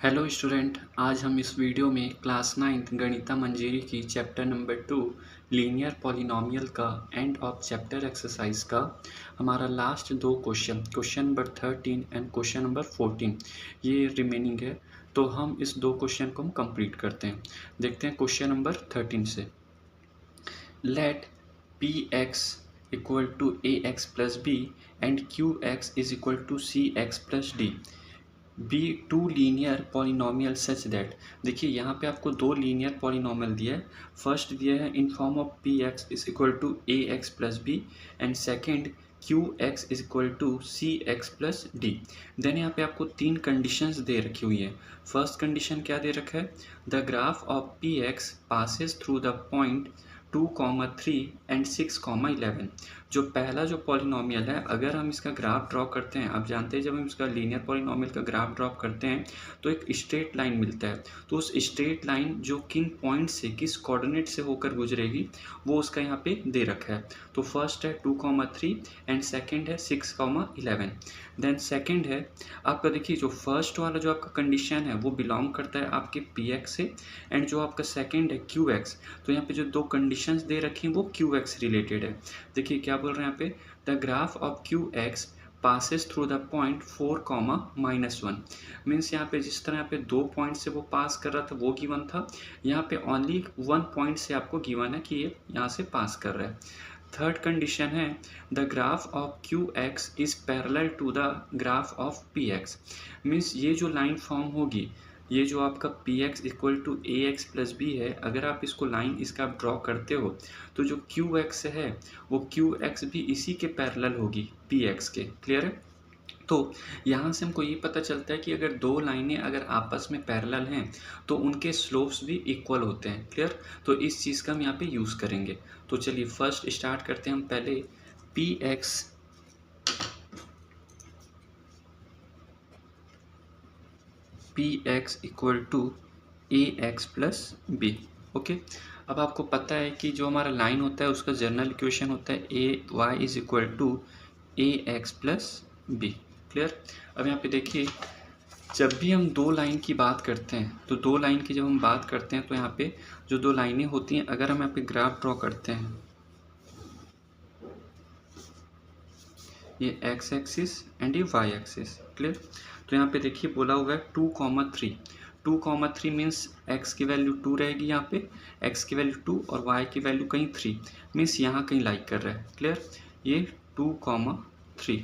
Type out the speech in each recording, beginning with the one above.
Hello student, आज हम इस वीडियो में क्लास 9th गणिता मंजरी की चैप्टर नंबर 2 लीनियर पॉलिनोमियल का एंड ऑफ चैप्टर एक्सरसाइज का हमारा लास्ट दो question number 13 and question number 14 ये रिमेनिंग है। तो हम इस दो क्वेश्चन को हम कंप्लीट करते हैं। देखते हैं क्वेश्चन नंबर 13 से। Let P X equal to A x plus B and Q X is equal to C X plus D be two linear polynomial such that. देखिए यहाँ पे आपको दो लीनियर पॉलिनोमियल दिया है। फर्स्ट दिया है in form of P X is equal to A x plus B and second Q X is equal to C X plus D. Then यहाँ पे आपको तीन कंडीशंस दे रखी हुई है। फर्स्ट कंडीशन क्या दे रखा है, the graph of P x passes through the point 2,3 and 6,11। जो पहला जो पॉलिनोमियल है, अगर हम इसका ग्राफ ड्रॉ करते हैं, आप जानते हैं जब हम इसका लीनियर पॉलिनोमियल का ग्राफ ड्रॉ करते हैं तो एक स्ट्रेट लाइन मिलता है। तो उस स्ट्रेट लाइन जो किन पॉइंट से किस कोऑर्डिनेट से होकर गुजरेगी वो उसका यहाँ पे दे रखा है। तो फर्स्ट है 2,3 एंड सेकेंड है 6,11। देन सेकेंड है आपका, देखिए जो फर्स्ट वाला जो आपका कंडीशन है वो बिलोंग करता है आपके पी एक्स से, एंड जो आपका सेकेंड है क्यू एक्स, तो यहाँ पे जो दो कंडीशंस दे रखी हैं वो क्यू एक्स रिलेटेड है। देखिए क्या बोल रहे हैं यहाँ पे, the graph of Q x passes through the point 4,-1 means यहाँ पे जिस तरह यहाँ पे दो पॉइंट से वो पास कर रहा था वो गिवन था, यहाँ पे ओनली वन पॉइंट से आपको गिवन है कि ये यहाँ से पास कर रहा है। थर्ड कंडीशन है the graph of Q X is parallel to the graph of P X. Means ये जो लाइन फॉर्म होगी, ये जो आपका P X equal to A x plus B है, अगर आप इसको लाइन इसका आप ड्रॉ करते हो तो जो क्यू एक्स है वो क्यू एक्स भी इसी के पैरेलल होगी पी एक्स के। क्लियर है? तो यहाँ से हमको ये पता चलता है कि अगर दो लाइनें अगर आपस में पैरेलल हैं तो उनके स्लोप्स भी इक्वल होते हैं। क्लियर? तो इस चीज़ का हम यहाँ पे यूज़ करेंगे। तो चलिए फर्स्ट स्टार्ट करते हैं हम पहले P X equal to A x plus B. Okay, अब आपको पता है कि जो हमारा लाइन होता है उसका जनरल इक्वेशन होता है a y is equal to A x plus B. Clear? अब यहाँ पे देखिए, जब भी हम दो लाइन की बात करते हैं तो दो लाइन की जब हम बात करते हैं तो यहाँ पे जो दो लाइनें होती हैं, अगर हम यहाँ पे ग्राफ ड्रॉ करते हैं, ये एक्स एक्सिस एंड ये वाई एक्सिस। क्लियर? तो यहाँ पे देखिए बोला हुआ है 2,3। 2,3 मीन्स एक्स की वैल्यू 2 रहेगी, यहाँ पे एक्स की वैल्यू 2 और वाई की वैल्यू कहीं 3, मीन्स यहाँ कहीं लाइक कर रहा है। क्लियर? ये 2,3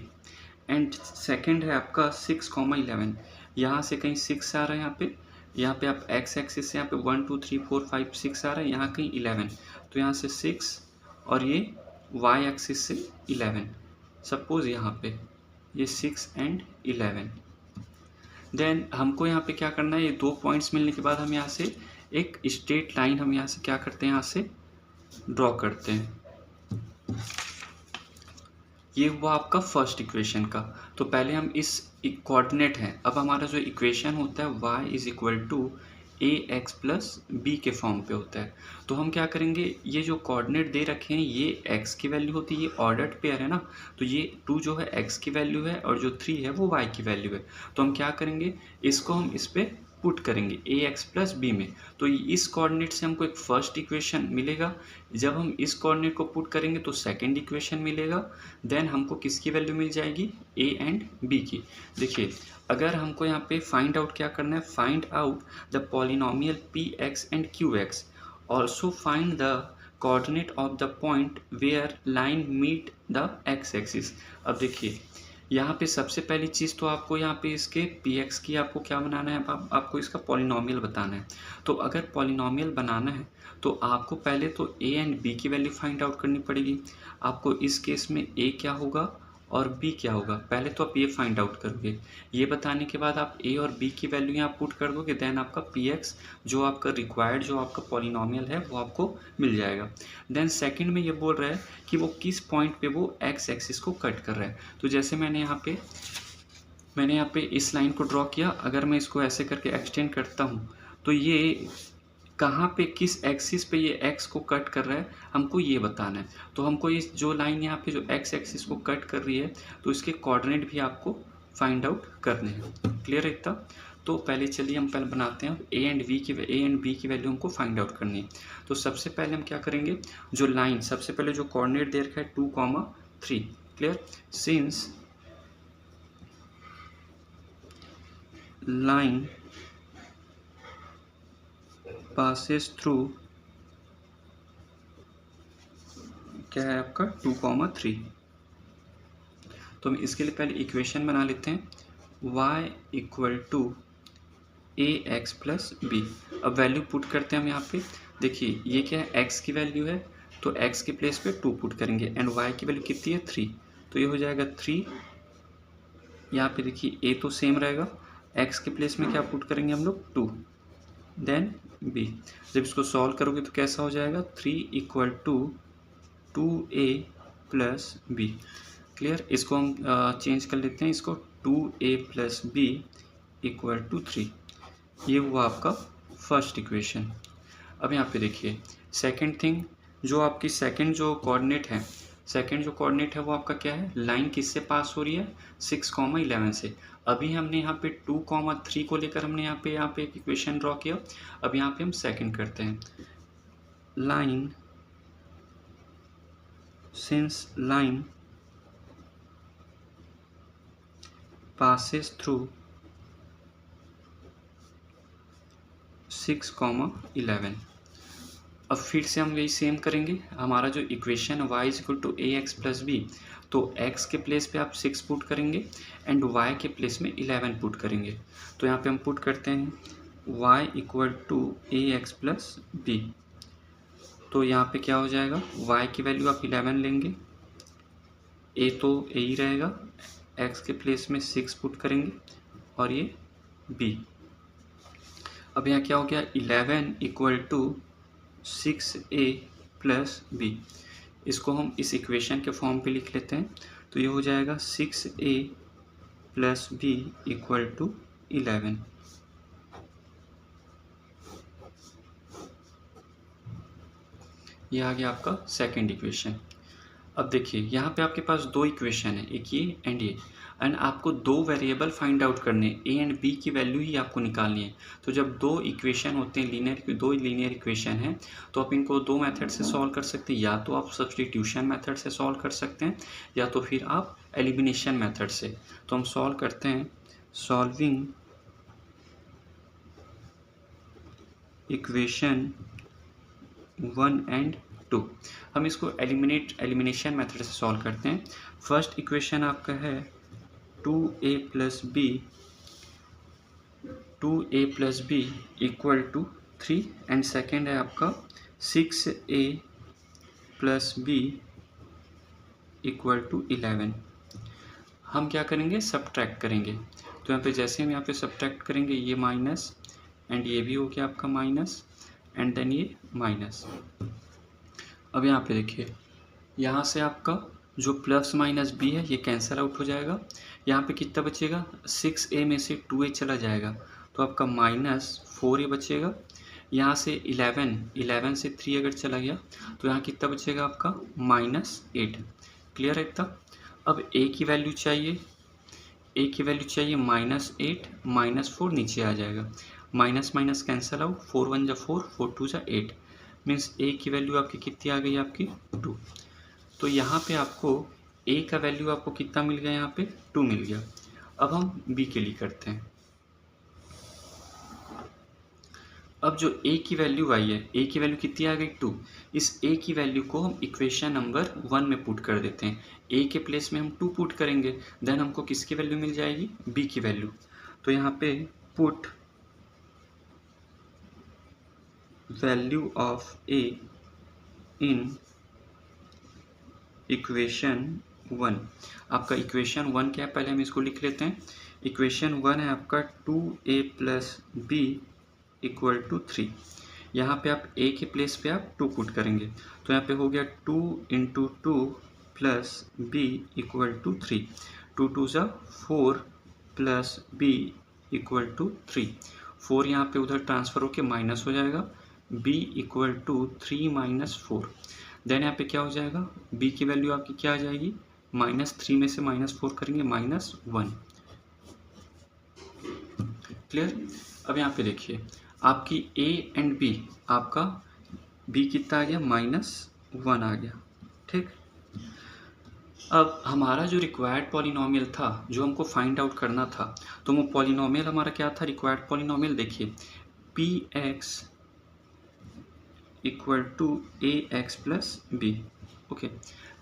एंड सेकेंड है आपका 6,11। यहाँ से कहीं 6 आ रहा है, यहाँ पे आप एक्स एक्सिस से यहाँ पे 1 2 3 4 5 6 आ रहा है, यहाँ कहीं 11, तो यहाँ से 6 और ये वाई एक्सिस से 11, सपोज यहाँ पे ये 6 एंड 11। देन हमको यहाँ पे क्या करना है, ये दो पॉइंट्स मिलने के बाद हम यहाँ से एक स्ट्रेट लाइन हम यहाँ से क्या करते हैं, यहाँ से ड्रॉ करते हैं। ये हुआ आपका फर्स्ट इक्वेशन का। तो पहले हम इस कोऑर्डिनेट हैं, अब हमारा जो इक्वेशन होता है y is equal to A x plus B के फॉर्म पे होता है। तो हम क्या करेंगे, ये जो कोऑर्डिनेट दे रखे हैं ये x की वैल्यू होती है, ये ऑर्डर्ड पेयर है ना, तो ये 2 जो है x की वैल्यू है और जो 3 है वो y की वैल्यू है। तो हम क्या करेंगे, इसको हम इस पे पुट करेंगे ए एक्स प्लस बी में। तो इस कोऑर्डिनेट से हमको एक फर्स्ट इक्वेशन मिलेगा, जब हम इस कोऑर्डिनेट को पुट करेंगे तो सेकंड इक्वेशन मिलेगा। देन हमको किसकी वैल्यू मिल जाएगी, ए एंड बी की। देखिए अगर हमको यहाँ पे फाइंड आउट क्या करना है, find out the polynomial P X and Q X, also find the coordinate of the point where line meet the X axis. अब देखिए यहाँ पे सबसे पहली चीज़ तो आपको यहाँ पे इसके पी एक्स की आपको क्या बनाना है, आपको इसका पॉलिनोमियल बताना है। तो अगर पॉलिनोमियल बनाना है तो आपको पहले तो ए एंड बी की वैल्यू फाइंड आउट करनी पड़ेगी। आपको इस केस में ए क्या होगा और बी क्या होगा, पहले तो आप ये फाइंड आउट करोगे। ये बताने के बाद आप ए और बी की वैल्यू यहाँ पुट कर दोगे, देन आपका पी एक्स जो आपका रिक्वायर्ड जो आपका पॉलिनोमियल है वो आपको मिल जाएगा। देन सेकंड में ये बोल रहा है कि वो किस पॉइंट पे वो एक्स एक्सिस को कट कर रहा है। तो जैसे मैंने यहाँ पे इस लाइन को ड्रॉ किया, अगर मैं इसको ऐसे करके एक्सटेंड करता हूँ तो ये कहाँ पे किस एक्सिस पे ये एक्स को कट कर रहा है हमको ये बताना है। तो हमको इस जो लाइन यहाँ पे जो एक्स एक्सिस को कट कर रही है तो इसके कोऑर्डिनेट भी आपको फाइंड आउट करने हैं। क्लियर है इतना? तो पहले चलिए हम पहले बनाते हैं ए एंड बी की वैल्यू हमको फाइंड आउट करनी है। तो सबसे पहले हम क्या करेंगे, जो लाइन सबसे पहले जो कोऑर्डिनेट दे रखा है 2,3, clear, since line passes through क्या है आपका 2,3, तो हम इसके लिए पहले इक्वेशन बना लेते हैं y equal to A x plus B. अब वैल्यू पुट करते हैं हम यहाँ पे, देखिए ये क्या है, x की वैल्यू है तो x के प्लेस पे 2 पुट करेंगे एंड y की वैल्यू कितनी है 3, तो ये हो जाएगा 3। यहाँ पे देखिए a तो सेम रहेगा, x के प्लेस में क्या पुट करेंगे हम लोग 2, देन b। जब इसको सॉल्व करोगे तो कैसा हो जाएगा 3 equal to 2a plus B, clear. इसको हम चेंज कर लेते हैं, इसको 2a plus B equal to 3, ये हुआ आपका फर्स्ट इक्वेशन। अब यहाँ पे देखिए सेकंड थिंग, जो आपकी सेकंड जो कोऑर्डिनेट है वो आपका क्या है, लाइन किससे पास हो रही है 6,11 से। अभी हमने यहाँ पे 2,3 को लेकर हमने यहाँ पे एक इक्वेशन ड्रॉ किया। अब यहाँ पे हम सेकंड करते हैं, line since line passes through 6,11। अब फिर से हम यही सेम करेंगे, हमारा जो इक्वेशन है y equal to A x plus B, तो x के प्लेस पे आप 6 पुट करेंगे एंड y के प्लेस में 11 पुट करेंगे। तो यहाँ पे हम पुट करते हैं y equal to A x plus B, तो यहाँ पे क्या हो जाएगा, y की वैल्यू आप 11 लेंगे, a तो a ही रहेगा, x के प्लेस में 6 पुट करेंगे और ये b। अब यहाँ क्या हो गया, 11 equal to 6a plus b, इसको हम इस इक्वेशन के फॉर्म पे लिख लेते हैं, तो ये हो जाएगा 6a plus b equal to 11। ये आ गया आपका सेकंड इक्वेशन। अब देखिए यहाँ पे आपके पास दो इक्वेशन है, एक ये एंड आपको दो वेरिएबल फाइंड आउट करने, ए एंड बी की वैल्यू ही आपको निकालनी है। तो जब दो इक्वेशन होते हैं दो लीनियर इक्वेशन हैं, तो आप इनको दो मेथड से सॉल्व कर सकते हैं, या तो आप सब्स्टिट्यूशन मेथड से सॉल्व कर सकते हैं या तो फिर आप एलिमिनेशन मेथड से। तो हम सॉल्व करते हैं, सॉल्विंग इक्वेशन 1 एंड 2, हम इसको एलिमिनेशन मेथड से सॉल्व करते हैं। फर्स्ट इक्वेशन आपका है 2a plus B equal to 3 and second है आपका 6a plus B equal to 11। हम क्या करेंगे, सब्ट्रैक्ट करेंगे, तो यहाँ पे जैसे हम यहाँ पे सब्ट्रैक्ट करेंगे, ये माइनस एंड ये भी हो गया आपका माइनस एंड देन ये माइनस। अब यहाँ पे देखिए, यहाँ से आपका जो प्लस माइनस बी है ये कैंसिल आउट हो जाएगा, यहाँ पे कितना बचेगा, 6a में से 2a चला जाएगा तो आपका -4a बचेगा। यहाँ से 11 से 3 अगर चला गया तो यहाँ कितना बचेगा आपका -8। क्लियर है इतना। अब a की वैल्यू चाहिए, -8 -4 नीचे आ जाएगा, माइनस माइनस कैंसिल आउट, 4 1 जा 4, 4 2 जा 8, मीन्स a की वैल्यू आपकी कितनी आ गई, आपकी 2। तो यहाँ पे आपको a का वैल्यू आपको कितना मिल गया, यहाँ पे 2 मिल गया। अब हम b के लिए करते हैं। अब जो a की वैल्यू आई है, a की वैल्यू कितनी आ गई 2, इस a की वैल्यू को हम इक्वेशन नंबर 1 में पुट कर देते हैं। a के प्लेस में हम 2 पुट करेंगे, देन हमको किसकी वैल्यू मिल जाएगी, b की वैल्यू। तो यहाँ पे put value of a in equation 1। आपका इक्वेशन 1 क्या है, पहले हम इसको लिख लेते हैं। इक्वेशन 1 है आपका 2a plus B equal to 3। यहाँ पे आप a के प्लेस पे आप 2 पुट करेंगे, तो यहाँ पे हो गया 2 × 2 प्लस b इक्वल टू 3, 2 2 जा 4 प्लस b इक्वल टू 3, 4 यहाँ पे उधर ट्रांसफ़र होके माइनस हो जाएगा, b इक्वल टू 3 - 4। देन यहाँ पे क्या हो जाएगा, b की वैल्यू आपकी क्या आ जाएगी, -3 में से -4 करेंगे -1। क्लियर। अब यहाँ पे देखिए आपकी a एंड b, आपका b कितना आ गया, -1 आ गया, ठीक। अब हमारा जो रिक्वायर्ड पॉलिनोमियल था, जो हमको फाइंड आउट करना था, तो वो पॉलिनोमियल हमारा क्या था, रिक्वायर्ड पॉलिनोमियल देखिए px equal to ax plus B. Okay,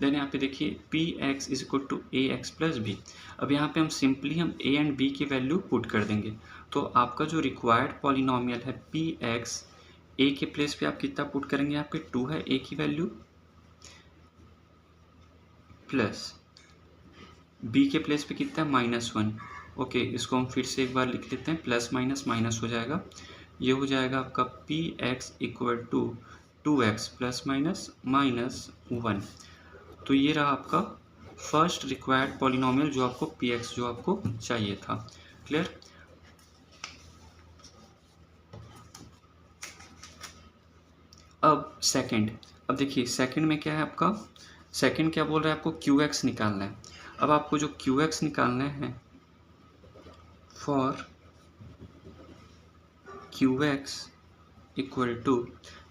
then यहाँ पे देखिए px is equal to ax plus B. अब यहाँ पे हम सिंपली हम a एंड b की वैल्यू पुट कर देंगे, तो आपका जो रिक्वायर्ड पॉलिनोमियल है px, a के प्लेस पे आप कितना पुट करेंगे, यहाँ पे 2 है a की वैल्यू, प्लस b के प्लेस पे कितना है, -1। ओके, इसको हम फिर से एक बार लिख लेते हैं, प्लस माइनस माइनस हो जाएगा, ये हो जाएगा आपका px equal to 2x plus minus -1। तो ये रहा आपका फर्स्ट रिक्वायर्ड पॉलिनोमियल, जो आपको px जो आपको चाहिए था। क्लियर। अब सेकंड, अब देखिए सेकंड में क्या है आपका, सेकंड क्या बोल रहा है, आपको qx निकालना है। अब आपको जो qx निकालना है, फॉर qx इक्वल टू,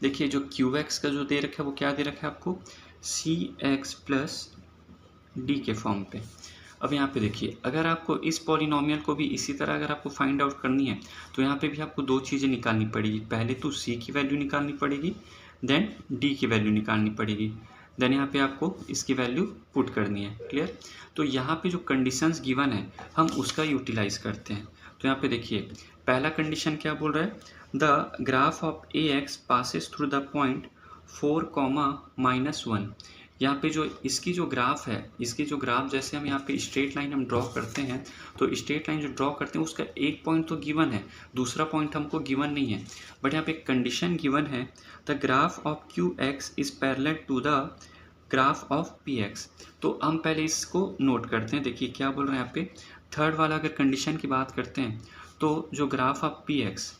देखिए जो qx का जो दे रखा है वो क्या दे रखा है आपको, cx प्लस डी के फॉर्म पे। अब यहाँ पे देखिए अगर आपको इस पॉलिनोमियल को भी इसी तरह अगर आपको फाइंड आउट करनी है, तो यहाँ पे भी आपको दो चीज़ें निकालनी पड़ेगी, पहले तो c की वैल्यू निकालनी पड़ेगी, देन d की वैल्यू निकालनी पड़ेगी, देन यहाँ पे आपको इसकी वैल्यू पुट करनी है। क्लियर। तो यहाँ पे जो कंडीशंस गिवन है हम उसका यूटिलाइज करते हैं। तो यहाँ पे देखिए पहला कंडीशन क्या बोल रहा है, the graph of ax passes through the point 4, -1। यहाँ पे जो इसकी जो ग्राफ है, इसकी जो ग्राफ जैसे हम यहाँ पे स्ट्रेट लाइन हम ड्रॉ करते हैं, तो स्ट्रेट लाइन जो ड्रॉ करते हैं उसका एक पॉइंट तो गिवन है, दूसरा पॉइंट हमको गिवन नहीं है, बट यहाँ पे कंडीशन गिवन है, the graph of qx is parallel to the graph of px। तो हम पहले इसको नोट करते हैं, देखिए क्या बोल रहे हैं यहाँ पे, थर्ड वाला अगर कंडीशन की बात करते हैं, तो जो ग्राफ ऑफ px,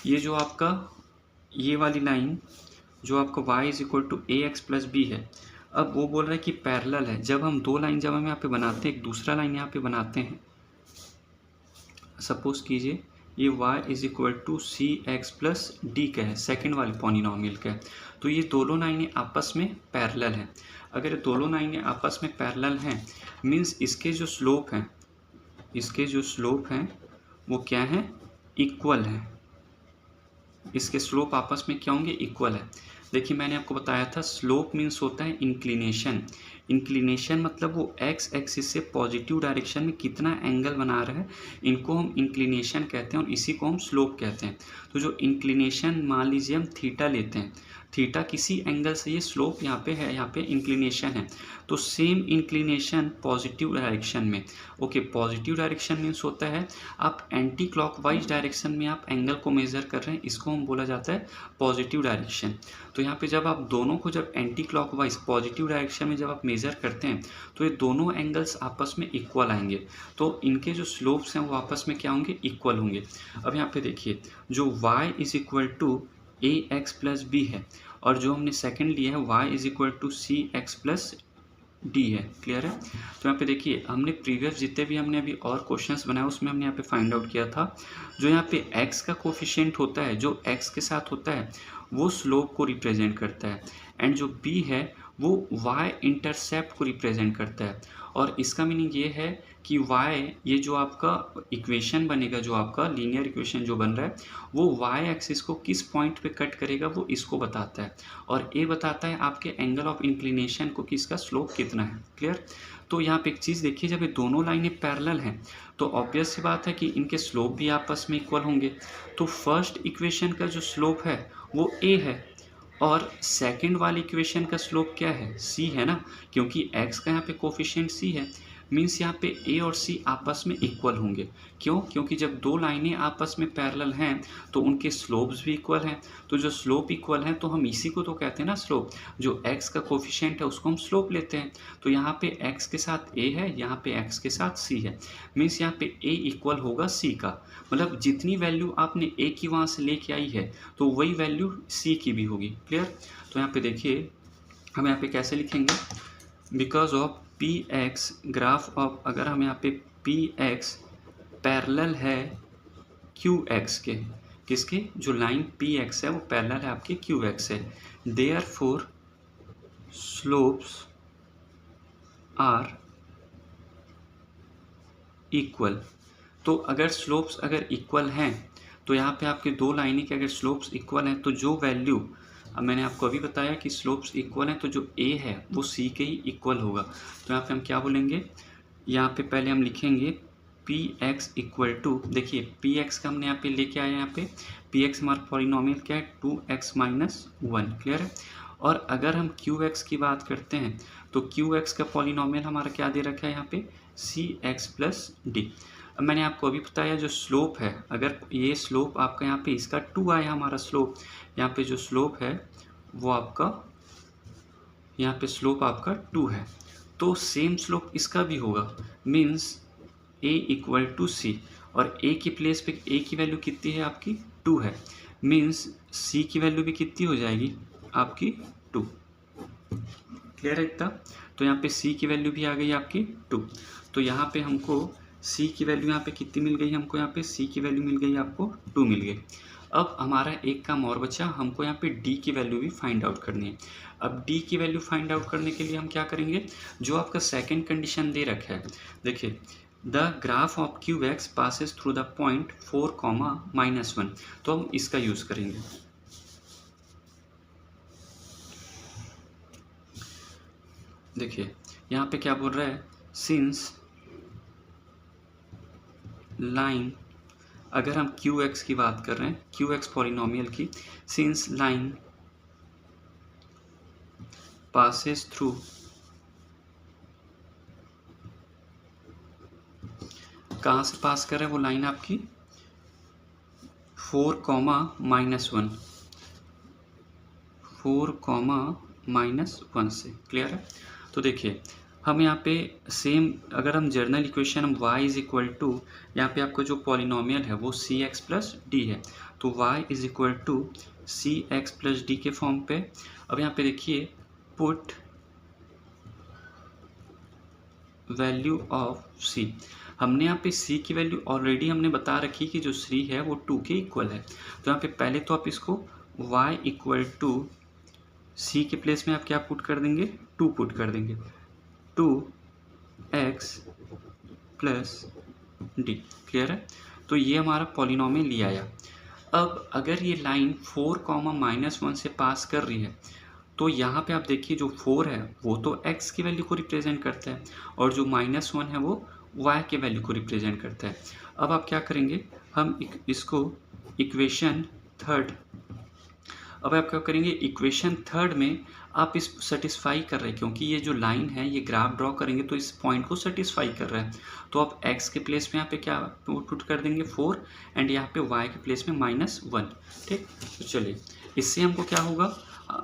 ये जो आपका ये वाली लाइन जो आपका y is equal to ax plus B है, अब वो बोल रहा है कि पैरेलल है। जब हम दो लाइन जब हम यहाँ पे बनाते हैं, एक दूसरा लाइन यहाँ पे बनाते हैं, सपोज कीजिए ये y is equal to C X plus D का है, सेकेंड वाले पॉलिनोमियल का है, तो ये दोनों लाइनें आपस में पैरेलल हैं। अगर ये दोनों लाइनें आपस में पैरेलल हैं, मीन्स इसके जो स्लोप हैं, इसके जो स्लोप हैं वो क्या है, इक्वल है, इसके स्लोप आपस में क्या होंगे, इक्वल है। देखिए मैंने आपको बताया था स्लोप मीन्स होता है इंक्लिनेशन, इंक्लिनेशन मतलब वो एक्स एक्सिस से पॉजिटिव डायरेक्शन में कितना एंगल बना रहा है, इनको हम इंक्लिनेशन कहते हैं और इसी को हम स्लोप कहते हैं। तो जो इंक्लिनेशन मान लीजिए हम थीटा लेते हैं, थीटा किसी एंगल से ये स्लोप यहाँ पे है, यहाँ पे इंक्लिनेशन है, तो सेम इंक्लिनेशन पॉजिटिव डायरेक्शन में। ओके, पॉजिटिव डायरेक्शन मीन्स होता है आप एंटी क्लॉकवाइज डायरेक्शन में आप एंगल को मेज़र कर रहे हैं, इसको हम बोला जाता है पॉजिटिव डायरेक्शन। तो यहाँ पे जब आप दोनों को जब एंटी क्लॉकवाइज पॉजिटिव डायरेक्शन में जब आप मेज़र करते हैं, तो ये दोनों एंगल्स आपस में इक्वल आएंगे, तो इनके जो स्लोप्स हैं वो आपस में क्या होंगे, इक्वल होंगे। अब यहाँ पे देखिए जो y is equal to A x plus B है, और जो हमने सेकंड लिया है y is equal to C X plus D है। क्लियर है। तो यहाँ पे देखिए हमने प्रीवियस जितने भी हमने अभी और क्वेश्चंस बनाए उसमें हमने यहाँ पे फाइंड आउट किया था, जो यहाँ पे x का कोफिशिएंट होता है, जो x के साथ होता है वो स्लोप को रिप्रेजेंट करता है, एंड जो b है वो y इंटरसेप्ट को रिप्रेजेंट करता है। और इसका मीनिंग ये है कि y, ये जो आपका इक्वेशन बनेगा, जो आपका लीनियर इक्वेशन जो बन रहा है वो y एक्सिस को किस पॉइंट पे कट करेगा वो इसको बताता है, और a बताता है आपके एंगल ऑफ इंक्लिनेशन को कि इसका स्लोप कितना है। क्लियर। तो यहाँ पे एक चीज़ देखिए, जब ये दोनों लाइनें पैरेलल हैं तो ऑब्वियस सी बात है कि इनके स्लोप भी आपस में इक्वल होंगे। तो फर्स्ट इक्वेशन का जो स्लोप है वो a है, और सेकंड वाली इक्वेशन का स्लोप क्या है, c है ना, क्योंकि x का यहाँ पे कोफिशिएंट c है, मीन्स यहाँ पे a और c आपस में इक्वल होंगे। क्यों, क्योंकि जब दो लाइनें आपस में पैरेलल हैं तो उनके स्लोप्स भी इक्वल हैं, तो जो स्लोप इक्वल हैं तो हम इसी को तो कहते हैं ना स्लोप, जो x का कोफिशिएंट है उसको हम स्लोप लेते हैं। तो यहाँ पे x के साथ a है, यहाँ पे x के साथ c है, मीन्स यहाँ पे a इक्वल होगा c का, मतलब जितनी वैल्यू आपने a की वहाँ से लेके आई है तो वही वैल्यू c की भी होगी। क्लियर। तो यहाँ पे देखिए हम यहाँ पे कैसे लिखेंगे, because of P x graph of, अगर हम यहाँ पे पी एक्स पैरेलल है क्यू एक्स के, किसके, जो लाइन पी एक्स है वो पैरेलल है आपके क्यू एक्स है। Therefore slopes are equal. तो अगर स्लोप्स अगर इक्वल हैं तो यहाँ पे आपके दो लाइनें के अगर स्लोप्स इक्वल हैं तो जो वैल्यू, अब मैंने आपको अभी बताया कि स्लोप्स इक्वल हैं तो जो ए है वो सी के ही इक्वल होगा। तो यहाँ पे हम क्या बोलेंगे, यहाँ पे पहले हम लिखेंगे पी एक्स इक्वल टू, देखिए पी एक्स का हमने यहाँ पे लेके आया, यहाँ पे पी एक्स हमारा पॉलिनोमियल क्या है 2x माइनस 1, क्लियर है। और अगर हम क्यू एक्स की बात करते हैं तो क्यू एक्स का पॉलिनोमियल हमारा क्या दे रखा है यहाँ पे सी एक्स प्लस डी। अब मैंने आपको अभी बताया जो स्लोप है, अगर ये स्लोप आपका यहाँ पे इसका 2 आया हमारा स्लोप, यहाँ पे जो स्लोप है वो आपका, यहाँ पे स्लोप आपका 2 है, तो सेम स्लोप इसका भी होगा, मीन्स a इक्वल टू सी। और a की प्लेस पे a की वैल्यू कितनी है आपकी 2 है, मीन्स c की वैल्यू भी कितनी हो जाएगी आपकी 2, क्लियर है इतना। तो यहाँ पे c की वैल्यू भी आ गई आपकी 2। तो यहाँ पे हमको c की वैल्यू यहाँ पे कितनी मिल गई, हमको यहाँ पे c की वैल्यू मिल गई आपको 2 मिल गई। अब हमारा एक काम और बचा, हमको यहाँ पे d की वैल्यू भी फाइंड आउट करनी है। अब d की वैल्यू फाइंड आउट करने के लिए हम क्या करेंगे, जो आपका सेकंड कंडीशन दे रखा है, देखिए the graph of Q x passes through the point 4, -1, तो हम इसका यूज करेंगे। देखिए यहाँ पे क्या बोल रहा है, सिंस लाइन, अगर हम क्यू एक्स की बात कर रहे हैं, क्यू एक्स पॉलिनोमियल की, सिंस लाइन पासिस थ्रू, कहाँ से पास कर रहे हैं वो लाइन आपकी 4, -1, 4, -1 से, क्लियर है। तो देखिए हम यहाँ पे सेम, अगर हम जर्नल इक्वेशन हम y इज इक्वल टू, यहाँ पे आपका जो पॉलिनोमियल है वो सी एक्स प्लस डी है, तो y is equal to C X plus D के फॉर्म पे। अब यहाँ पे देखिए पुट वैल्यू ऑफ c, हमने यहाँ पे c की वैल्यू ऑलरेडी हमने बता रखी कि जो c है वो 2 के इक्वल है। तो यहाँ पे पहले तो आप इसको y इक्वल टू c के प्लेस में आप क्या पुट कर देंगे, 2 पुट कर देंगे, 2x प्लस डी, क्लियर है। तो ये हमारा पॉलिनोमियल लिया आया। अब अगर ये लाइन 4, -1 से पास कर रही है तो यहाँ पे आप देखिए जो 4 है वो तो x की वैल्यू को रिप्रेजेंट करता है और जो -1 है वो y के वैल्यू को रिप्रेजेंट करता है। अब आप क्या करेंगे, हम इसको इक्वेशन थर्ड, अब आप क्या करेंगे, इक्वेशन थर्ड में आप इस सेटिस्फाई कर रहे हैं, क्योंकि ये जो लाइन है ये ग्राफ ड्रॉ करेंगे तो इस पॉइंट को सेटिस्फाई कर रहा है, तो आप x के प्लेस में यहाँ पे क्या पुट कर देंगे 4 एंड यहाँ पे y के प्लेस में -1, ठीक। तो चलिए इससे हमको क्या होगा,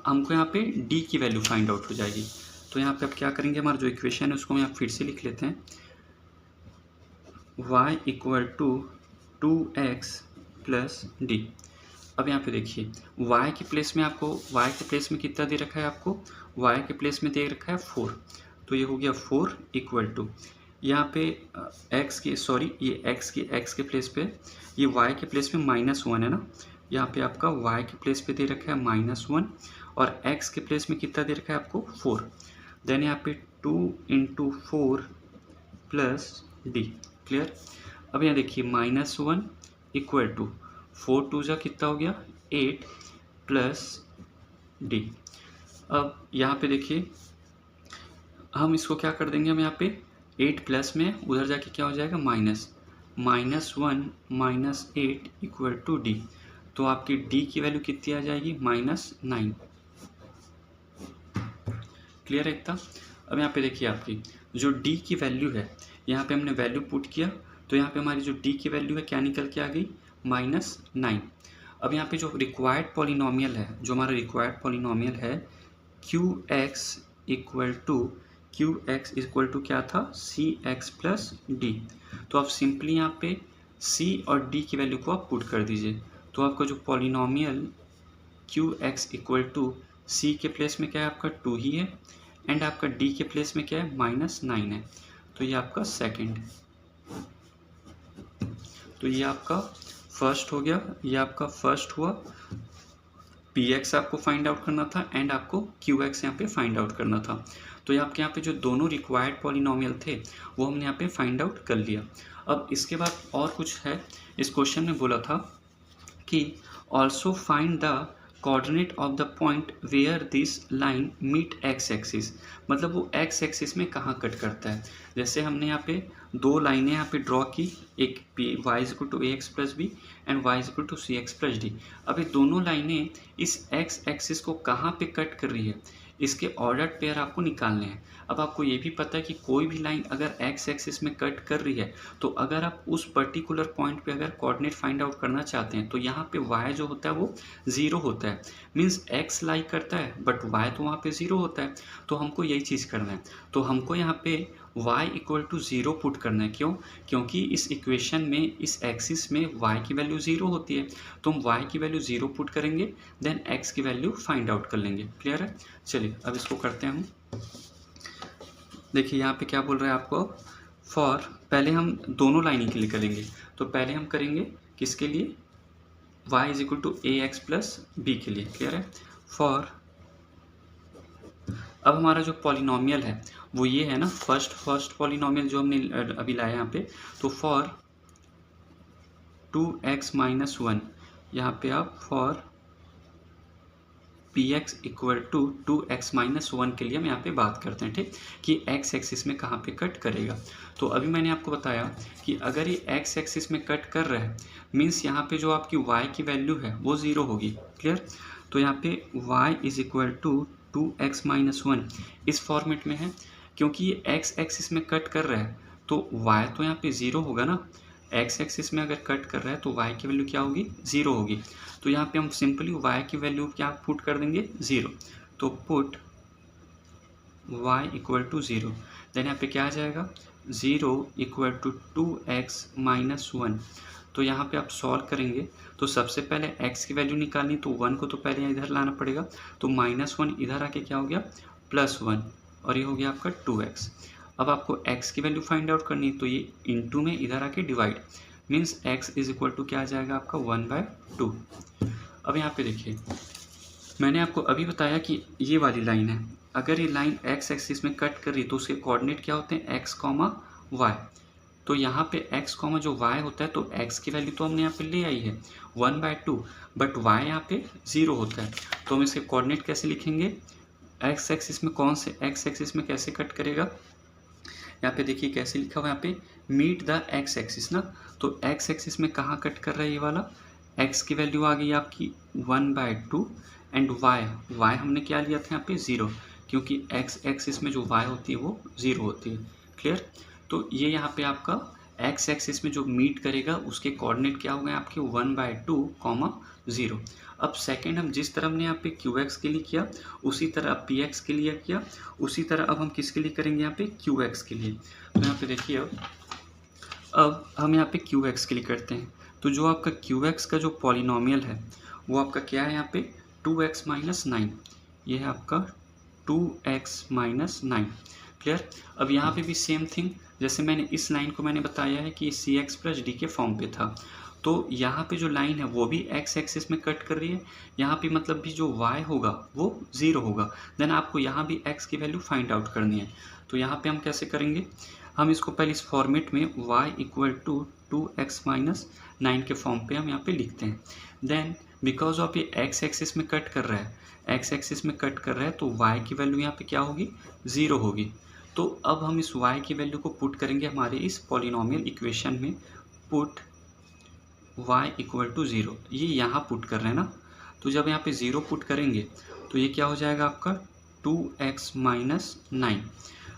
हमको यहाँ पे d की वैल्यू फाइंड आउट हो जाएगी। तो यहाँ पे आप क्या करेंगे, हमारा जो इक्वेशन है उसको हम यहाँ फिर से लिख लेते हैं, y equal to 2x plus D. अब यहाँ पे देखिए y के प्लेस में आपको, y के प्लेस में कितना दे रखा है आपको, y के प्लेस में दे रखा है 4, तो ये हो गया 4 इक्वल टू, यहाँ पे x की, सॉरी ये x के प्लेस पे, ये y के प्लेस में -1 है ना, यहाँ पे आपका y के प्लेस पे दे रखा है -1 और x के प्लेस में कितना दे रखा है आपको 4, देन यहाँ पे 2 × 4 प्लस डी, क्लियर। अब यहाँ देखिए -1 इक्वल टू 4 2 जा कितना हो गया 8 प्लस डी। अब यहाँ पे देखिए हम इसको क्या कर देंगे, हम यहाँ पे 8 प्लस में उधर जाके क्या हो जाएगा -1 -8 इक्वल टू डी, तो आपकी डी की वैल्यू कितनी आ जाएगी -9, क्लियर है इतना। अब यहाँ पे देखिए आपकी जो डी की वैल्यू है, यहाँ पे हमने वैल्यू पुट किया तो यहाँ पे हमारी जो डी की वैल्यू है क्या निकल के आ गई -9। अब यहाँ पे जो रिक्वायर्ड पॉलिनोमियल है, जो हमारा रिक्वायर्ड पॉलिनोमियल है क्यू एक्स इक्वल टू क्या था सी एक्स प्लस डी, तो आप सिंपली यहाँ पे c और d की वैल्यू को आप पुट कर दीजिए, तो आपका जो polynomial q x equal to c के प्लेस में क्या है आपका 2 ही है एंड आपका d के प्लेस में क्या है -9 है, तो ये आपका सेकंड, तो ये आपका फर्स्ट हो गया, ये आपका फर्स्ट हुआ, पी एक्स आपको फाइंड आउट करना था एंड आपको क्यू एक्स यहाँ पे फाइंड आउट करना था। तो ये आपके यहाँ पे जो दोनों रिक्वायर्ड पॉलिनोमियल थे वो हमने यहाँ पे फाइंड आउट कर लिया। अब इसके बाद और कुछ है, इस क्वेश्चन में बोला था कि also find the coordinate of the point where this line meet X axis, मतलब वो एक्स एक्सिस में कहाँ कट करता है। जैसे हमने यहाँ पे दो लाइनें यहाँ पे ड्रॉ की, एक P Y equal to A x plus B and Y equal to C X plus D. अब ये दोनों लाइनें इस एक्स एक्सिस को कहाँ पे कट कर रही है, इसके ऑर्डर पेयर आपको निकालने हैं। अब आपको ये भी पता है कि कोई भी लाइन अगर एक्स एक्सिस में कट कर रही है तो अगर आप उस पर्टिकुलर पॉइंट पे अगर कोऑर्डिनेट फाइंड आउट करना चाहते हैं तो यहाँ पे y जो होता है वो 0 होता है, मीन्स x लाइक करता है बट y तो वहाँ पे 0 होता है। तो हमको यही चीज़ करना है, तो हमको यहाँ पे y इक्वल टू 0 पुट करना है। क्यों? क्योंकि इस इक्वेशन में इस एक्सिस में y की वैल्यू 0 होती है, तो हम y की वैल्यू 0 पुट करेंगे, देन x की वैल्यू फाइंड आउट कर लेंगे। क्लियर है? चलिए अब इसको करते हैं हम। देखिए यहाँ पे क्या बोल रहा है आपको, फॉर, पहले हम दोनों लाइन के लिए करेंगे, तो पहले हम करेंगे किसके लिए, y is equal to A x plus B के लिए। क्लियर है? फॉर, अब हमारा जो पॉलिनोमियल है वो ये है ना, फर्स्ट पॉलिनोमियल जो हमने अभी लाया यहाँ पे, तो फॉर 2x माइनस 1, यहाँ पे आप for P X equal to 2x minus 1 के लिए हम यहाँ पे बात करते हैं, ठीक, कि x एक्सिस में कहाँ पे कट करेगा। तो अभी मैंने आपको बताया कि अगर ये x एक्सिस में कट कर रहा है मीन्स यहाँ पे जो आपकी y की वैल्यू है वो 0 होगी। क्लियर? तो यहाँ पे y is equal to 2x minus 1 इस फॉर्मेट में है, क्योंकि ये x एक्सिस में कट कर रहा है तो y तो यहाँ पे 0 होगा ना, x एक्सिस में अगर कट कर रहा है तो y की वैल्यू क्या होगी, 0 होगी। तो यहाँ पे हम सिंपली y की वैल्यू क्या पुट कर देंगे, 0। तो put y equal to 0, then यहाँ पे क्या आ जाएगा, 0 इक्वल टू 2x माइनस 1। तो यहाँ पे आप सॉल्व करेंगे तो सबसे पहले x की वैल्यू निकालनी, तो 1 को तो पहले इधर लाना पड़ेगा, तो -1 इधर आके क्या हो गया, +1, और ये हो गया आपका 2x। अब आपको x की वैल्यू फाइंड आउट करनी है, तो ये इंटू में इधर आके divide, means x is equal to क्या आ जाएगा आपका 1/2। अब यहाँ पे देखिए मैंने आपको अभी बताया कि ये वाली लाइन है, अगर ये लाइन x एक्सिस में कट कर रही तो उसके कोऑर्डिनेट क्या होते हैं, x, y। तो यहाँ पे x, जो y होता है तो x की वैल्यू तो हमने यहाँ पे ले आई है 1/2, बट y यहाँ पे 0 होता है। तो हम इसके कोऑर्डिनेट कैसे लिखेंगे, x एक्सिस में कौन से x एक्सिस में कैसे कट करेगा, यहाँ पे देखिए कैसे लिखा हुआ है, यहाँ पे मीट द x एक्सिस ना, तो x एक्सिस में कहाँ कट कर रहा है ये वाला, x की वैल्यू आ गई आपकी 1/2 एंड y हमने क्या लिया था यहाँ पे 0, क्योंकि x एक्सिस में जो y होती है वो 0 होती है। क्लियर? तो ये यहाँ पे आपका x एक्सिस में जो मीट करेगा उसके कोऑर्डिनेट क्या हो गए आपके 1/2, 0। अब सेकेंड हम जिस तरह हमने यहाँ पे qx के लिए किया उसी तरह px के लिए किया, उसी तरह अब हम किसके लिए करेंगे यहाँ पे qx के लिए। तो यहाँ पे देखिए अब हम यहाँ पे qx के लिए करते हैं, तो जो आपका qx का जो पॉलिनोमियल है वो आपका क्या है यहाँ पे 2x माइनस 9, ये है आपका 2x माइनस 9। क्लियर? अब यहाँ पे भी सेम थिंग, जैसे मैंने इस लाइन को मैंने बताया है कि सी एक्स प्लस डी के फॉर्म पे था, तो यहाँ पे जो लाइन है वो भी x एक्सिस में कट कर रही है, यहाँ पे मतलब भी जो y होगा वो 0 होगा, देन आपको यहाँ भी x की वैल्यू फाइंड आउट करनी है। तो यहाँ पे हम कैसे करेंगे, हम इसको पहले इस फॉर्मेट में y equal to 2x minus 9 के फॉर्म पे हम यहाँ पे लिखते हैं। देन बिकॉज ऑफ ये x एक्सिस में कट कर रहा है, x एक्सिस में कट कर रहा है तो y की वैल्यू यहाँ पे क्या होगी, 0 होगी। तो अब हम इस y की वैल्यू को पुट करेंगे हमारे इस पॉलिनोमियल इक्वेशन में, पुट y इक्वल टू 0, ये यहाँ पुट कर रहे हैं ना, तो जब यहाँ पे 0 पुट करेंगे तो ये क्या हो जाएगा आपका 2x माइनस 9।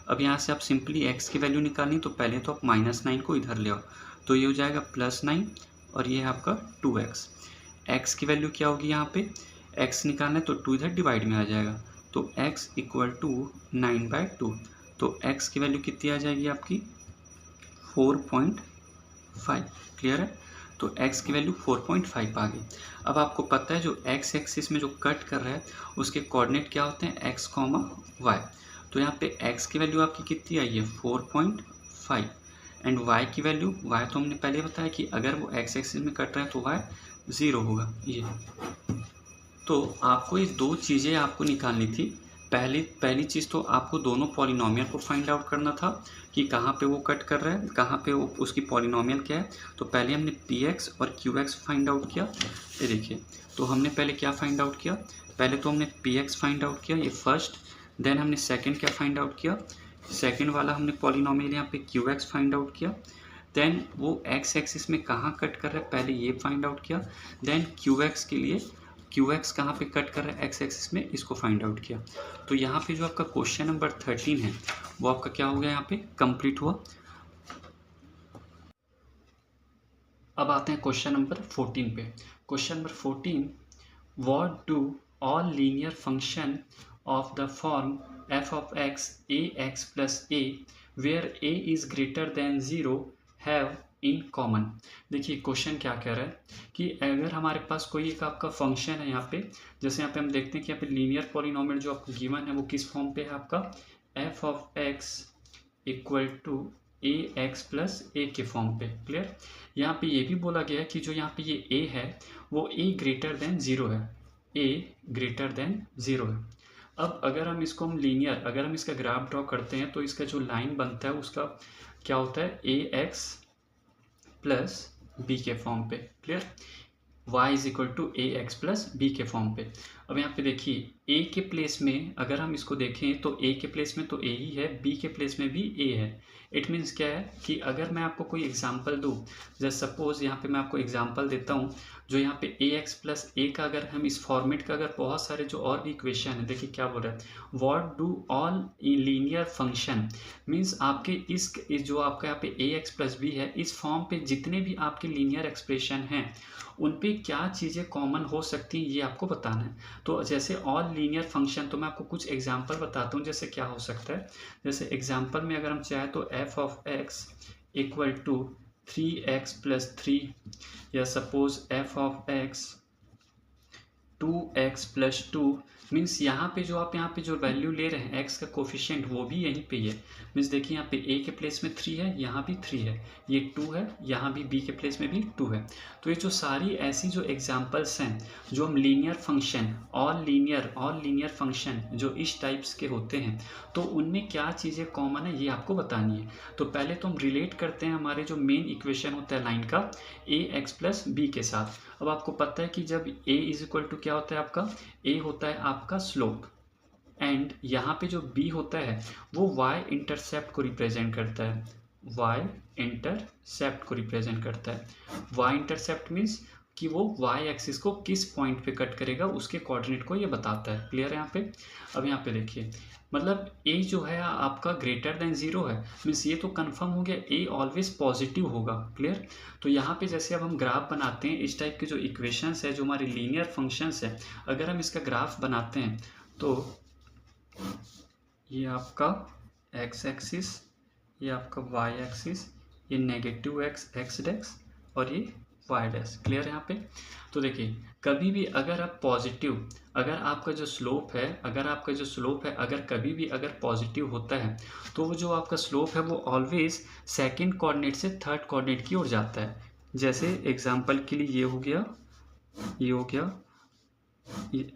अब यहाँ से आप सिंपली x की वैल्यू निकालनी, तो पहले तो आप -9 को इधर ले आओ, तो ये हो जाएगा +9 और ये है आपका 2x। x की वैल्यू क्या होगी यहाँ पे, x निकालना है तो 2 इधर डिवाइड में आ जाएगा, तो x इक्वल टू 9/2, तो x की वैल्यू कितनी आ जाएगी आपकी 4.5। क्लियर है? तो x की वैल्यू 4.5 आ गई। अब आपको पता है जो x एक्सिस में जो कट कर रहा है उसके कोऑर्डिनेट क्या होते हैं, x, y। तो यहाँ पे x की वैल्यू आपकी कितनी आई है 4.5 एंड y की वैल्यू, y तो हमने पहले बताया कि अगर वो x एक्सिस में कट रहा है तो y 0 होगा। ये तो आपको ये दो चीज़ें आपको निकालनी थी। पहली चीज़ तो आपको दोनों पॉलिनोमियल को फाइंड आउट करना था कि कहाँ पे वो कट कर रहा है, कहाँ पे वो उसकी पॉलिनोमियल क्या है। तो पहले हमने px और qx फाइंड आउट किया। ये देखिए, तो हमने पहले क्या फाइंड आउट किया, पहले तो हमने px फाइंड आउट किया, ये फर्स्ट। देन हमने सेकंड क्या फाइंड आउट किया, सेकंड वाला हमने पॉलिनोमियल यहाँ पे qx फाइंड आउट किया। देन वो x एक्सिस में कहाँ कट कर रहा है, पहले ये फाइंड आउट किया। देन qx के लिए qx कहाँ पे कट कर रहा है x एक्सिस में, इसको फाइंड आउट किया। तो यहाँ पे जो आपका क्वेश्चन नंबर 13 है वो आपका क्या हो गया, यहाँ पे कंप्लीट हुआ। अब आते हैं क्वेश्चन नंबर 14 पे। Question number 14, what do all linear function of the form f of x ax plus a where a is greater than 0 have in common. देखिए क्वेश्चन क्या कह रहा है कि अगर हमारे पास कोई एक आपका फंक्शन है यहाँ पे, जैसे यहाँ पे हम देखते हैं कि यहाँ पे लीनियर पॉलिनोमियल जो आपको गिवन है वो किस फॉर्म पे है आपका, f of x equal to A x plus a के फॉर्म पे। क्लियर। यहाँ पे ये भी बोला गया है कि जो यहाँ पे ये a है वो a ग्रेटर देन 0 है, a ग्रेटर देन 0 है। अब अगर हम इसको लीनियर, अगर हम इसका ग्राफ ड्रॉ करते हैं तो इसका जो लाइन बनता है उसका क्या होता है, ए एक्स प्लस बी के फॉर्म पे। Clear. y is equal to A x plus B के फॉर्म पे। अब यहाँ पे देखिए a के प्लेस में अगर हम इसको देखें तो a के प्लेस में तो a ही है, b के प्लेस में भी a है। इट मीन्स क्या है कि अगर मैं आपको कोई एग्जांपल दूँ, जैसे सपोज यहाँ पे मैं आपको एग्जांपल देता हूँ, जो यहाँ पे ए एक्स प्लस ए का अगर हम इस फॉर्मेट का अगर बहुत सारे जो और भी इक्वेशन है, देखिए क्या बोल रहा है, what do all linear function, means आपके इस जो आपका यहाँ पे ए एक्स प्लस बी है इस फॉर्म पे जितने भी आपके लीनियर एक्सप्रेशन हैं उन पे क्या चीज़ें कॉमन हो सकती हैं ये आपको बताना है। तो जैसे ऑल लीनियर फंक्शन, तो मैं आपको कुछ एग्जांपल बताता हूँ जैसे क्या हो सकता है। जैसे एग्जांपल में अगर हम चाहें तो f of x equal to 3x plus 3, या suppose f of x 2x plus 2, means यहाँ पे जो आप यहाँ पे जो वैल्यू ले रहे हैं x का कोफिशिएंट वो भी यहीं पे ही है। मीन्स देखिए यहाँ पे a के प्लेस में 3 है, यहाँ भी 3 है, ये 2 है, यहाँ भी b के प्लेस में भी 2 है। तो ये जो सारी ऐसी जो एग्जांपल्स हैं जो हम linear function, all linear function जो इस टाइप्स के होते हैं, तो उनमें क्या चीज़ें कॉमन है ये आपको बतानी है। तो पहले तो हम रिलेट करते हैं हमारे जो मेन इक्वेशन होता है लाइन का ए एक्स प्लस बी के साथ। अब आपको पता है कि जब a इज इक्वल टू क्या होता है आपका, a होता है आपका स्लोप, एंड यहाँ पे जो b होता है वो y इंटरसेप्ट को रिप्रेजेंट करता है, y इंटरसेप्ट को रिप्रेजेंट करता है। y इंटरसेप्ट मीन्स कि वो y एक्सिस को किस पॉइंट पे कट करेगा उसके कोऑर्डिनेट को ये बताता है। क्लियर है यहाँ पे। अब यहाँ पे देखिए मतलब a जो है आपका ग्रेटर देन 0 है, मीन्स ये तो कंफर्म हो गया a ऑलवेज पॉजिटिव होगा। क्लियर। तो यहाँ पे जैसे अब हम ग्राफ बनाते हैं इस टाइप के जो इक्वेशंस है जो हमारे लीनियर फंक्शंस है, अगर हम इसका ग्राफ बनाते हैं तो ये आपका x एक्सिस, ये आपका y एक्सिस, ये नेगेटिव x डैश और ये y डैश। क्लियर है यहाँ पे। तो देखिए कभी भी अगर आप पॉजिटिव, अगर आपका जो स्लोप है, अगर कभी भी अगर पॉजिटिव होता है तो वो जो आपका स्लोप है वो ऑलवेज सेकंड कोऑर्डिनेट से थर्ड कोऑर्डिनेट की ओर जाता है। जैसे एग्जांपल के लिए ये हो गया, ये हो गया, ये।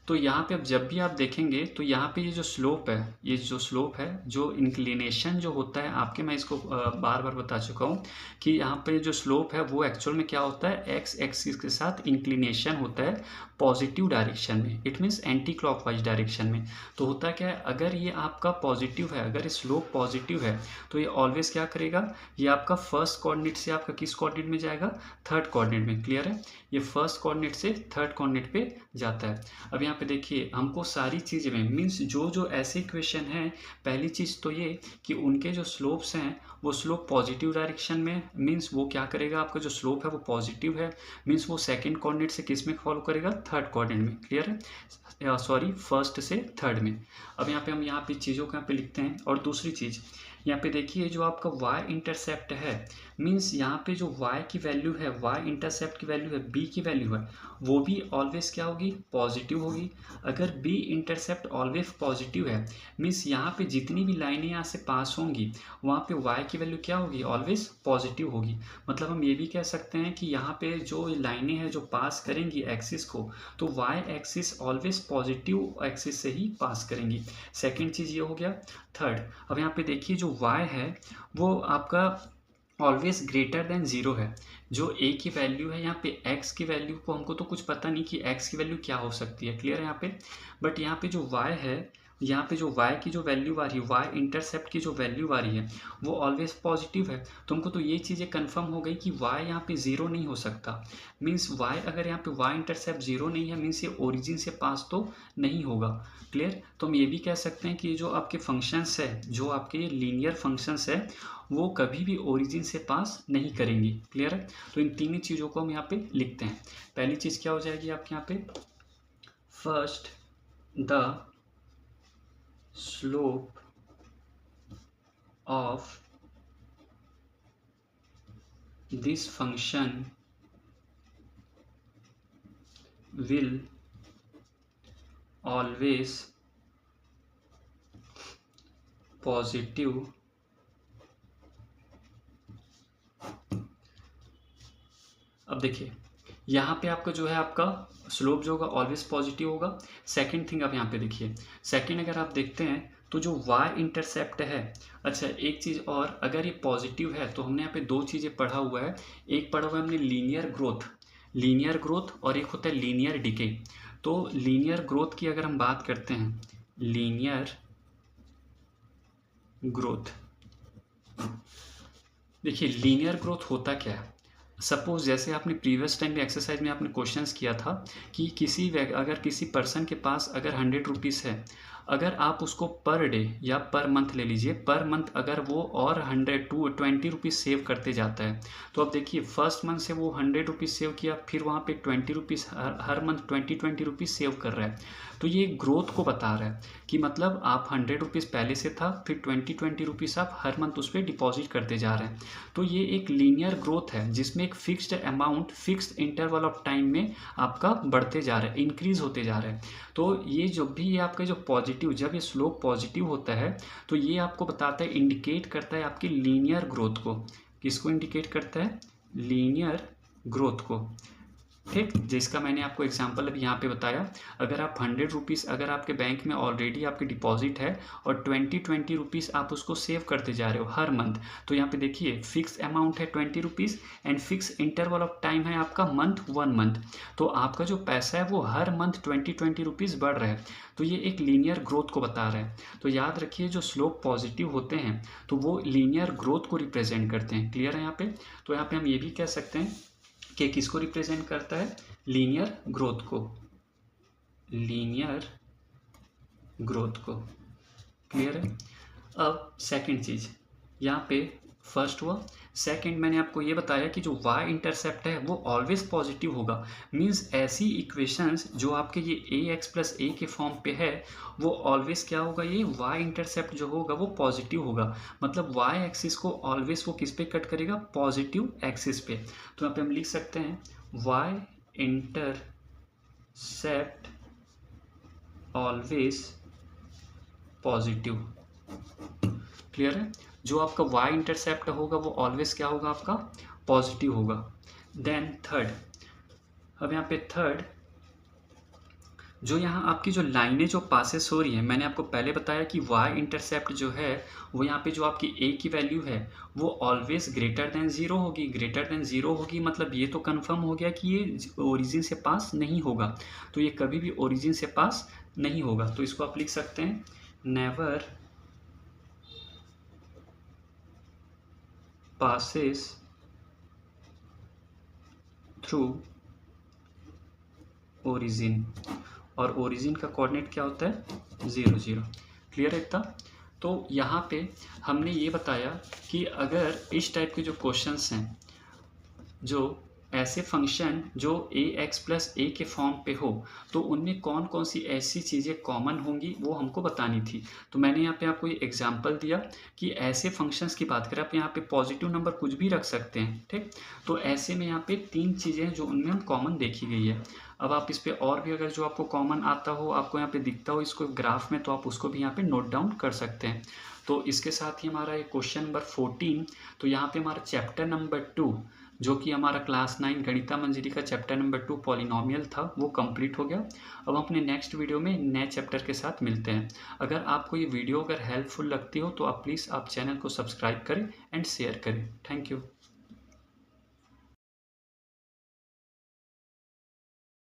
तो यहाँ पे अब जब भी आप देखेंगे तो यहाँ पे ये जो स्लोप है, जो इंक्लिनेशन जो होता है आपके, मैं इसको बार बार बता चुका हूँ कि यहाँ पे जो स्लोप है वो एक्चुअल में क्या होता है, एक्स एक्सिस के साथ इंक्लिनेशन होता है पॉजिटिव डायरेक्शन में, it means anti clockwise direction में। तो होता क्या है, अगर ये आपका पॉजिटिव है, अगर स्लोप पॉजिटिव है तो ये ऑलवेज क्या करेगा, ये आपका फर्स्ट कोऑर्डिनेट से आपका किस कोऑर्डिनेट में जाएगा, थर्ड कोऑर्डिनेट में। क्लियर है। ये फर्स्ट कोऑर्डिनेट से थर्ड कोऑर्डिनेट पे जाता है। अब यहाँ पे देखिए हमको सारी चीज़ें में मीन्स जो ऐसे इक्वेशन है, पहली चीज़ तो ये कि उनके जो स्लोप्स हैं वो स्लोप पॉजिटिव डायरेक्शन में, मीन्स वो क्या करेगा, आपका जो स्लोप है वो पॉजिटिव है, मीन्स वो सेकंड कोऑर्डिनेट से किस में फॉलो करेगा, थर्ड कोऑर्डिनेट में। क्लियर है। सॉरी, फर्स्ट से थर्ड में। अब यहाँ पे हम यहाँ पे चीज़ों को यहाँ पे लिखते हैं। और दूसरी चीज़ यहाँ पे देखिए जो आपका y इंटरसेप्ट है, मीन्स यहाँ पे जो y की वैल्यू है, y इंटरसेप्ट की वैल्यू है, b की वैल्यू है, वो भी ऑलवेज क्या होगी, पॉजिटिव होगी। अगर b इंटरसेप्ट ऑलवेज पॉजिटिव है मीन्स यहाँ पे जितनी भी लाइनें यहाँ से पास होंगी वहाँ पे y की वैल्यू क्या होगी, ऑलवेज पॉजिटिव होगी। मतलब हम ये भी कह सकते हैं कि यहाँ पे जो लाइनें हैं जो पास करेंगी एक्सिस को, तो y axis always positive axis से ही पास करेंगी। सेकेंड चीज़ ये हो गया। थर्ड, अब यहाँ पे देखिए जो y है वो आपका ऑलवेज ग्रेटर देन ज़ीरो है। जो a की वैल्यू है यहाँ पे, x की वैल्यू को हमको तो कुछ पता नहीं कि x की वैल्यू क्या हो सकती है, क्लियर है यहाँ पे। बट यहाँ पे जो y है, यहाँ पे जो y की जो वैल्यू आ रही है, y इंटरसेप्ट की जो वैल्यू आ रही है वो ऑलवेज पॉजिटिव है। तो हमको तो ये चीज़ें कंफर्म हो गई कि y यहाँ पे ज़ीरो नहीं हो सकता। मीन्स y अगर यहाँ पे y इंटरसेप्ट ज़ीरो नहीं है मीन्स ये ओरिजिन से पास तो नहीं होगा, क्लियर। तो हम ये भी कह सकते हैं कि ये जो आपके फंक्शंस है, जो आपके लीनियर फंक्शंस है, वो कभी भी ओरिजिन से पास नहीं करेंगी, क्लियर है। तो इन तीन चीज़ों को हम यहाँ पे लिखते हैं। पहली चीज़ क्या हो जाएगी आपके यहाँ पे, first the slope of this function will always positive अब देखिए यहाँ पे आपका जो है, आपका स्लोप जो होगा ऑलवेज पॉजिटिव होगा। सेकंड थिंग अब यहाँ पे देखिए, सेकंड अगर आप देखते हैं तो जो y इंटरसेप्ट है, अच्छा एक चीज़ और, अगर ये पॉजिटिव है तो हमने यहाँ पे दो चीज़ें पढ़ा हुआ है। एक पढ़ा हुआ है हमने लीनियर ग्रोथ और एक होता है लीनियर डिके। तो लीनियर ग्रोथ की अगर हम बात करते हैं, लीनियर ग्रोथ, देखिए लीनियर ग्रोथ होता क्या है। सपोज जैसे आपने प्रीवियस टाइम में एक्सरसाइज में आपने क्वेश्चंस किया था कि अगर किसी पर्सन के पास अगर 100 रुपीज़ है, अगर आप उसको पर डे या पर मंथ ले लीजिए, पर मंथ अगर वो और 20 रुपीज़ सेव करते जाता है, तो अब देखिए फर्स्ट मंथ से वो 100 रुपीज़ सेव किया, फिर वहाँ पे 20 रुपीज़ हर मंथ 20 रुपीज़ सेव कर रहा है। तो ये ग्रोथ को बता रहा है कि मतलब आप 100 रुपीज़ पहले से था, फिर 20 रुपीज़ आप हर मंथ उस पर डिपॉजिट करते जा रहे हैं। तो ये एक लीनियर ग्रोथ है जिसमें एक fixed amount fixed interval of time में आपका बढ़ते जा रहा है, इंक्रीज होते जा रहा है। तो ये जो भी ये आपका जो पॉजिटिव, जब ये स्लोप पॉजिटिव होता है तो ये आपको बताता है, इंडिकेट करता है आपकी लीनियर ग्रोथ को। किसको इंडिकेट करता है, लीनियर ग्रोथ को, ठीक। जिसका मैंने आपको एग्जांपल अभी यहाँ पे बताया, अगर आप 100 रुपीज़ अगर आपके बैंक में ऑलरेडी आपकी डिपॉजिट है और 20 रुपीज़ आप उसको सेव करते जा रहे हो हर मंथ, तो यहाँ पे देखिए फिक्स अमाउंट है 20 rupees and fix interval of time है आपका मंथ 1 मंथ। तो आपका जो पैसा है वो हर मंथ 20 रुपीज़ बढ़ रहा है। तो ये एक लीनियर ग्रोथ को बता रहा है। तो याद रखिए जो स्लोप पॉजिटिव होते हैं तो वो लीनियर ग्रोथ को रिप्रेजेंट करते हैं, क्लियर है यहाँ पे। तो यहाँ पे हम ये भी कह सकते हैं कि किसको रिप्रेजेंट करता है, लीनियर ग्रोथ को, लीनियर ग्रोथ को, क्लियर है। अब सेकंड चीज यहाँ पे फर्स्ट हुआ, सेकंड मैंने आपको ये बताया कि जो y इंटरसेप्ट है वो ऑलवेज पॉजिटिव होगा। मींस ऐसी इक्वेशंस जो आपके ये ax प्लस a के फॉर्म पे है वो ऑलवेज क्या होगा, ये y इंटरसेप्ट जो होगा वो पॉजिटिव होगा। मतलब y एक्सिस को ऑलवेज वो किस पे कट करेगा, पॉजिटिव एक्सिस पे। तो यहाँ पे हम लिख सकते हैं y intercept always positive, clear है। जो आपका y इंटरसेप्ट होगा वो ऑलवेज क्या होगा, आपका पॉजिटिव होगा। देन थर्ड, अब यहाँ पे थर्ड, जो यहाँ आपकी जो लाइनें जो पासेस हो रही है, मैंने आपको पहले बताया कि y इंटरसेप्ट जो है वो यहाँ पे जो आपकी a की वैल्यू है वो ऑलवेज ग्रेटर देन ज़ीरो होगी। ग्रेटर देन ज़ीरो होगी मतलब ये तो कंफर्म हो गया कि ये ओरिजिन से पास नहीं होगा, तो ये कभी भी ओरिजिन से पास नहीं होगा। तो इसको आप लिख सकते हैं नेवर passes थ्रू ओरिजिन, और ओरिजिन का कोऑर्डिनेट क्या होता है, 0 0, क्लियर है इतना। तो यहाँ पे हमने ये बताया कि अगर इस टाइप के जो क्वेश्चंस हैं, जो ऐसे फंक्शन जो ए एक्स प्लस ए के फॉर्म पे हो तो उनमें कौन कौन सी ऐसी चीज़ें कॉमन होंगी वो हमको बतानी थी। तो मैंने यहाँ पे आपको ये एग्जांपल दिया कि ऐसे फंक्शंस की बात करें, आप यहाँ पे पॉजिटिव नंबर कुछ भी रख सकते हैं, ठीक। तो ऐसे में यहाँ पे 3 चीज़ें हैं जो उनमें हम कॉमन देखी गई है। अब आप इस पे और भी अगर जो आपको कॉमन आता हो, आपको यहाँ पे दिखता हो इसको ग्राफ में, तो आप उसको भी यहाँ पे नोट डाउन कर सकते हैं। तो इसके साथ ही हमारा ये क्वेश्चन नंबर 14, तो यहाँ पे हमारा चैप्टर नंबर 2 जो कि हमारा क्लास 9 गणिता मंजरी का चैप्टर नंबर 2 पॉलिनोमियल था वो कंप्लीट हो गया। अब हम अपने नेक्स्ट वीडियो में नए चैप्टर के साथ मिलते हैं। अगर आपको ये वीडियो अगर हेल्पफुल लगती हो तो आप प्लीज़ आप चैनल को सब्सक्राइब करें एंड शेयर करें। Thank you.